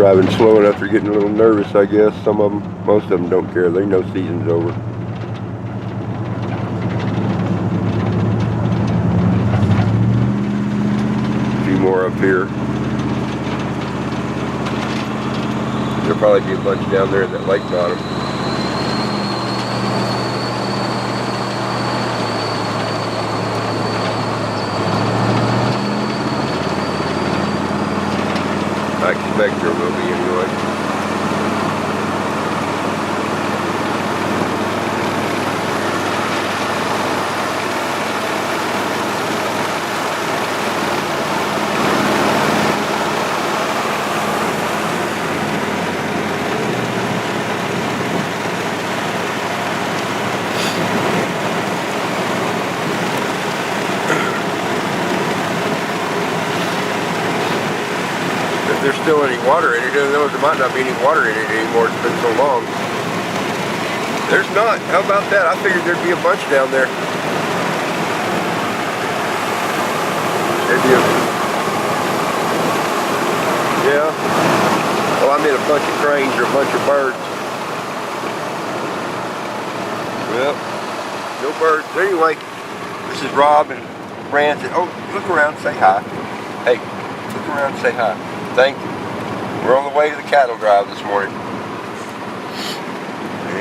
driving slow enough, they're getting a little nervous, I guess. Some of them, most of them don't care. They know season's over. A few more up here. There'll probably be a bunch down there in that lake bottom. I expect there will be anyway. If there's still any water in it, there might not be any water in it anymore. It's been so long. There's not. How about that? I figured there'd be a bunch down there. Maybe yeah. Well, I mean a bunch of cranes or a bunch of birds. Well, no birds. Anyway, this is Rob and Brandon. Oh, look around, say hi. Hey, look around and say hi. Thank you. We're on the way to the cattle drive this morning.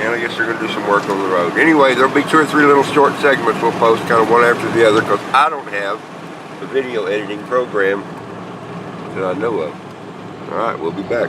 And I guess they're going to do some work on the road. Anyway, there'll be 2 or 3 little short segments we'll post kind of one after the other because I don't have the video editing program that I know of. Alright, we'll be back.